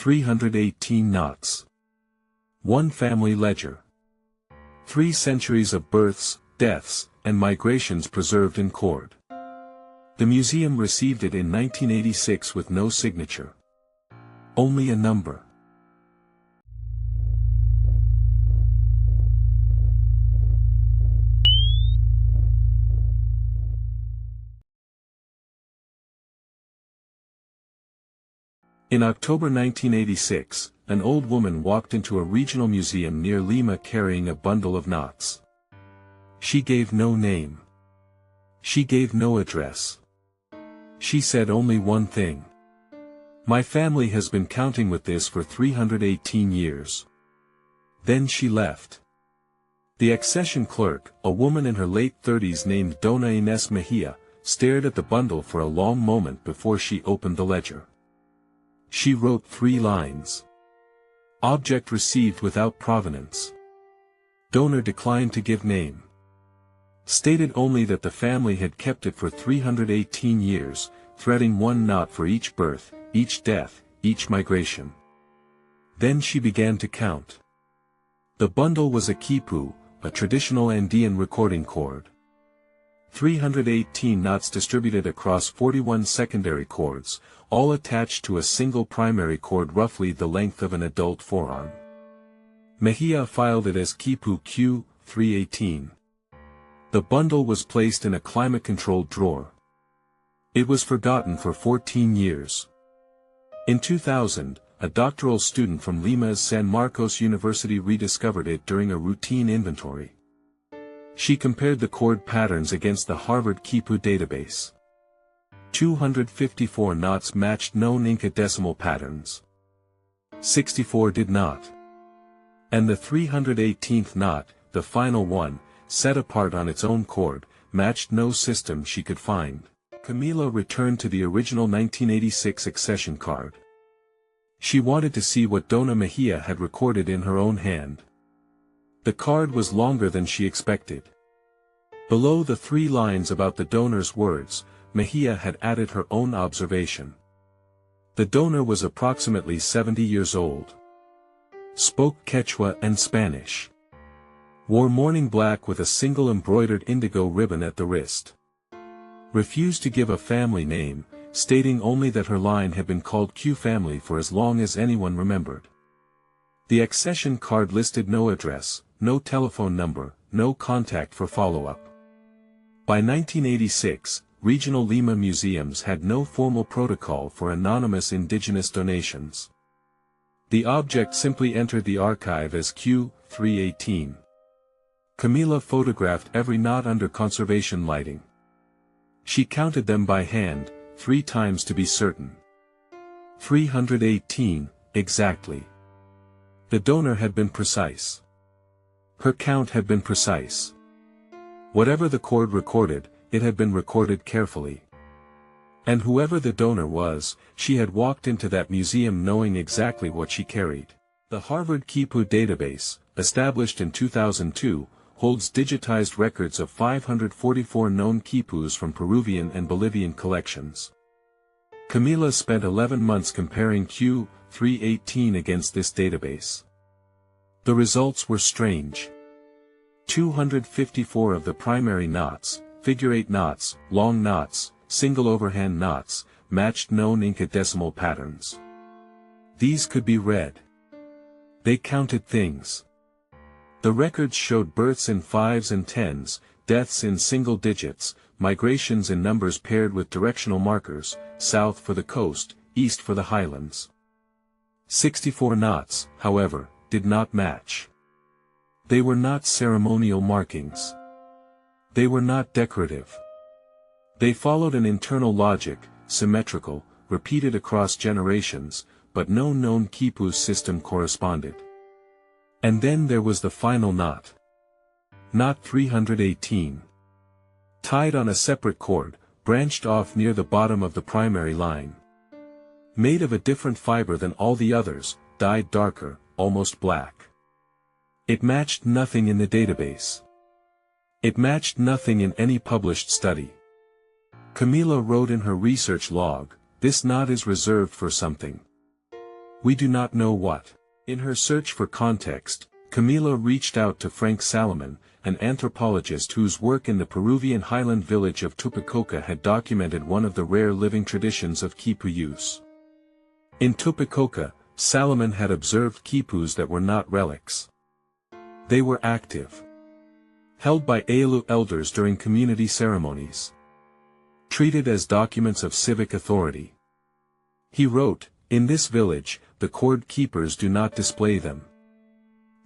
318 knots. 1 family ledger. 3 centuries of births, deaths, and migrations preserved in cord. The museum received it in 1986 with no signature. Only a number. In October 1986, an old woman walked into a regional museum near Lima carrying a bundle of knots. She gave no name. She gave no address. She said only one thing. My family has been counting with this for 318 years. Then she left. The accession clerk, a woman in her late 30s named Dona Inés Mejia, stared at the bundle for a long moment before she opened the ledger. She wrote 3 lines. Object received without provenance. Donor declined to give name. Stated only that the family had kept it for 318 years, threading 1 knot for each birth, each death, each migration. Then she began to count. The bundle was a khipu, a traditional Andean recording cord. 318 knots distributed across 41 secondary cords, all attached to a single primary cord roughly the length of an adult forearm. Mejia filed it as khipu Q318. The bundle was placed in a climate-controlled drawer. It was forgotten for 14 years. In 2000, a doctoral student from Lima's San Marcos University rediscovered it during a routine inventory. She compared the cord patterns against the Harvard khipu database. 254 knots matched known Inca decimal patterns. 64 did not. And the 318th knot, the final one, set apart on its own cord, matched no system she could find. Camila returned to the original 1986 accession card. She wanted to see what Dona Mejia had recorded in her own hand. The card was longer than she expected. Below the 3 lines about the donor's words, Mejia had added her own observation. The donor was approximately 70 years old. Spoke Quechua and Spanish. Wore mourning black with a single embroidered indigo ribbon at the wrist. Refused to give a family name, stating only that her line had been called Q family for as long as anyone remembered. The accession card listed no address, no telephone number, no contact for follow-up. By 1986, regional Lima museums had no formal protocol for anonymous indigenous donations. The object simply entered the archive as Q318. Camila photographed every knot under conservation lighting. She counted them by hand, 3 times to be certain. 318, exactly. The donor had been precise. Her count had been precise. Whatever the cord recorded, it had been recorded carefully. And whoever the donor was, she had walked into that museum knowing exactly what she carried. The Harvard khipu database, established in 2002, holds digitized records of 544 known khipus from Peruvian and Bolivian collections. Camila spent 11 months comparing Q318 against this database. The results were strange. 254 of the primary knots, figure 8 knots, long knots, single overhand knots, matched known Inca decimal patterns. These could be read. They counted things. The records showed births in 5s and 10s, deaths in single digits, migrations in numbers paired with directional markers, south for the coast, east for the highlands. 64 knots, however, did not match. They were not ceremonial markings. They were not decorative. They followed an internal logic, symmetrical, repeated across generations, but no known khipu system corresponded. And then there was the final knot. Knot 318. Tied on a separate cord, branched off near the bottom of the primary line. Made of a different fiber than all the others, dyed darker, almost black. It matched nothing in the database. It matched nothing in any published study. Camila wrote in her research log, "This knot is reserved for something. We do not know what. In her search for context, Camila reached out to Frank Salomon, an anthropologist whose work in the Peruvian highland village of Tupicocha had documented one of the rare living traditions of khipu use. In Tupicocha, Salomon had observed khipus that were not relics. They were active, held by Aelu elders during community ceremonies, treated as documents of civic authority. He wrote, "In this village, the cord keepers do not display them.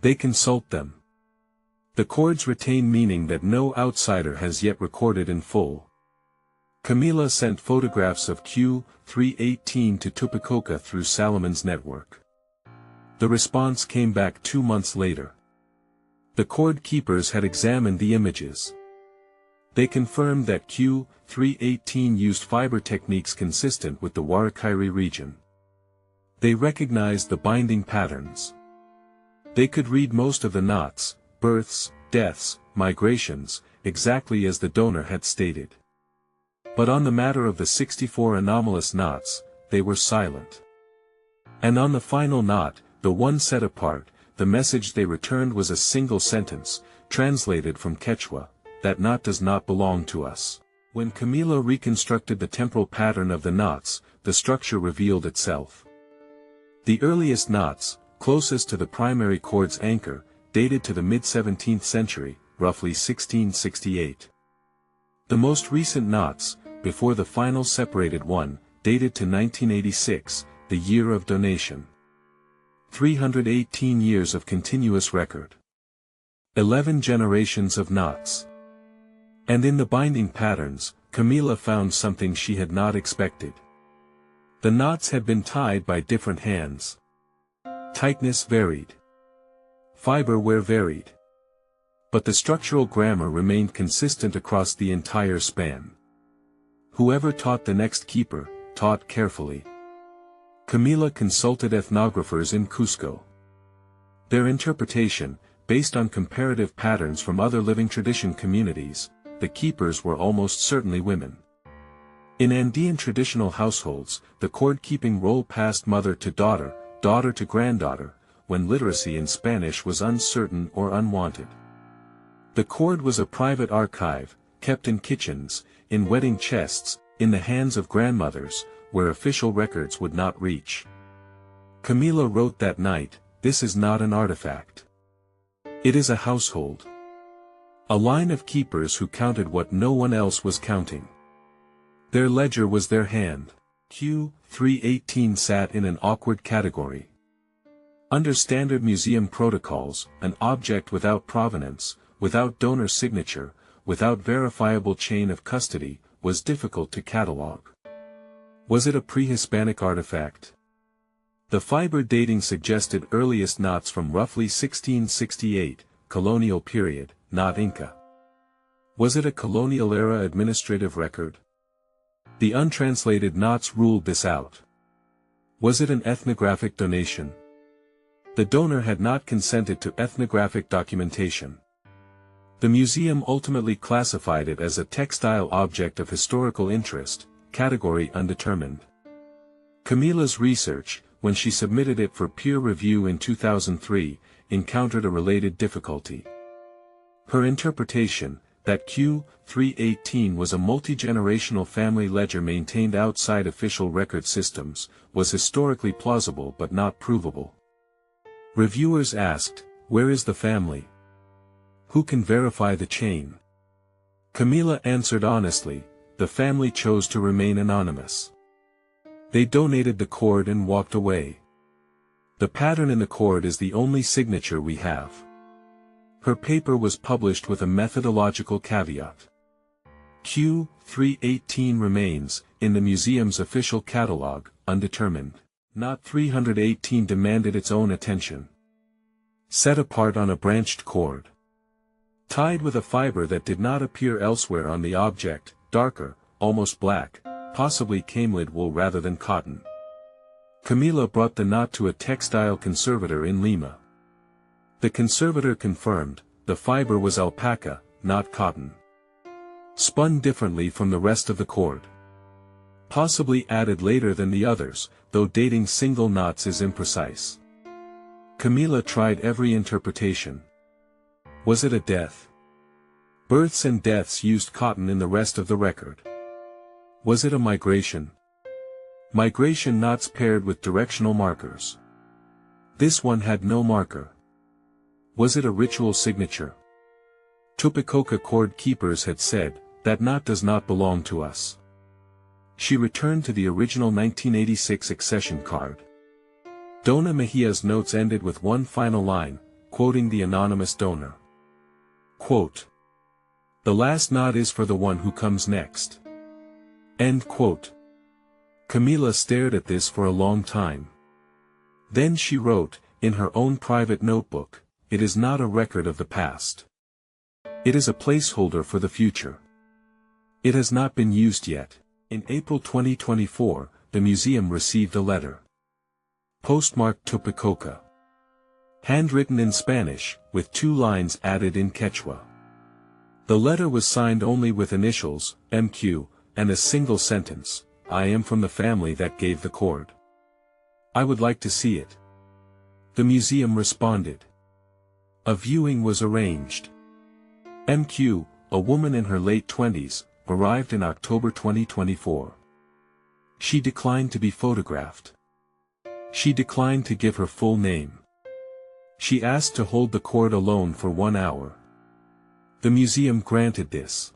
They consult them. The cords retain meaning that no outsider has yet recorded in full." Camila sent photographs of Q318 to Tupicocha through Salomon's network. The response came back 2 months later. The cord keepers had examined the images. They confirmed that Q318 used fiber techniques consistent with the Huaracairi region. They recognized the binding patterns. They could read most of the knots, births, deaths, migrations, exactly as the donor had stated. But on the matter of the 64 anomalous knots, they were silent. And on the final knot, the one set apart, the message they returned was a single sentence, translated from Quechua: "That knot does not belong to us." When Camila reconstructed the temporal pattern of the knots, the structure revealed itself. The earliest knots, closest to the primary cord's anchor, dated to the mid-17th century, roughly 1668. The most recent knots, before the final separated one, dated to 1986, the year of donation. 318 years of continuous record. 11 generations of knots. And in the binding patterns, Camila found something she had not expected. The knots had been tied by different hands. Tightness varied. Fiber wear varied. But the structural grammar remained consistent across the entire span. Whoever taught the next keeper, taught carefully. Camila consulted ethnographers in Cusco. Their interpretation, based on comparative patterns from other living tradition communities, the keepers were almost certainly women. In Andean traditional households, the cord-keeping role passed mother to daughter, daughter to granddaughter, when literacy in Spanish was uncertain or unwanted. The cord was a private archive, kept in kitchens, in wedding chests, in the hands of grandmothers, where official records would not reach. Camila wrote that night, "This is not an artifact. It is a household. A line of keepers who counted what no one else was counting. Their ledger was their hand." Q318 sat in an awkward category. Under standard museum protocols, an object without provenance, without donor signature, without verifiable chain of custody, was difficult to catalog. Was it a pre-Hispanic artifact? The fiber dating suggested earliest knots from roughly 1668, colonial period, not Inca. Was it a colonial-era administrative record? The untranslated knots ruled this out. Was it an ethnographic donation? The donor had not consented to ethnographic documentation. The museum ultimately classified it as a textile object of historical interest, category undetermined. Camila's research, when she submitted it for peer review in 2003, encountered a related difficulty. Her interpretation, that Q318 was a multi-generational family ledger maintained outside official record systems, was historically plausible but not provable. Reviewers asked, where is the family? Who can verify the chain? Camila answered honestly, the family chose to remain anonymous. They donated the cord and walked away. The pattern in the cord is the only signature we have. Her paper was published with a methodological caveat. Q318 remains, in the museum's official catalog, undetermined. Not 318 demanded its own attention. Set apart on a branched cord. Tied with a fiber that did not appear elsewhere on the object, darker, almost black, possibly camelid wool rather than cotton. Camila brought the knot to a textile conservator in Lima. The conservator confirmed, the fiber was alpaca, not cotton. Spun differently from the rest of the cord. Possibly added later than the others, though dating single knots is imprecise. Camila tried every interpretation. Was it a death? Births and deaths used cotton in the rest of the record. Was it a migration? Migration knots paired with directional markers. This one had no marker. Was it a ritual signature? Tupicocha cord keepers had said, that knot does not belong to us. She returned to the original 1986 accession card. Dona Mejia's notes ended with one final line, quoting the anonymous donor. Quote, "The last knot is for the one who comes next." End quote. Camila stared at this for a long time. Then she wrote, in her own private notebook, "It is not a record of the past. It is a placeholder for the future. It has not been used yet." In April 2024, the museum received a letter. Postmarked Tupicocha. Handwritten in Spanish, with 2 lines added in Quechua. The letter was signed only with initials, MQ, and a single sentence, "I am from the family that gave the cord. I would like to see it." The museum responded. A viewing was arranged. MQ, a woman in her late 20s, arrived in October 2024. She declined to be photographed. She declined to give her full name. She asked to hold the cord alone for 1 hour. The museum granted this.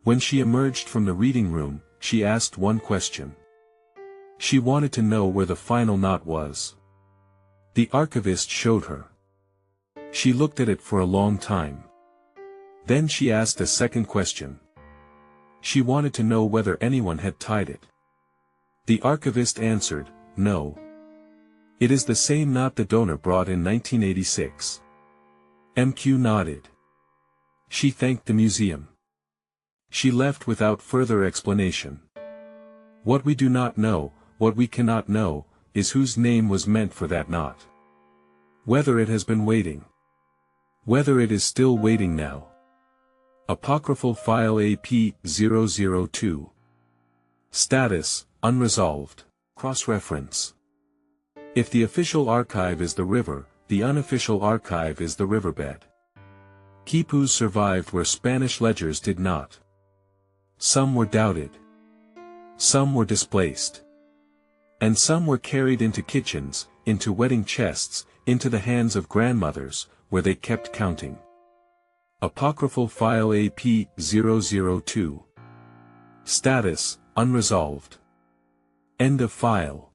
When she emerged from the reading room, she asked one question. She wanted to know where the final knot was. The archivist showed her. She looked at it for a long time. Then she asked a second question. She wanted to know whether anyone had tied it. The archivist answered, "No. It is the same knot the donor brought in 1986. MQ nodded. She thanked the museum. She left without further explanation. What we do not know, what we cannot know, is whose name was meant for that knot. Whether it has been waiting. Whether it is still waiting now. Apocryphal File AP-002. Status, unresolved. Cross-reference. If the official archive is the river, the unofficial archive is the riverbed. Quipus survived where Spanish ledgers did not. Some were doubted. Some were displaced. And some were carried into kitchens, into wedding chests, into the hands of grandmothers, where they kept counting. Apocryphal File AP-002. Status, unresolved. End of file.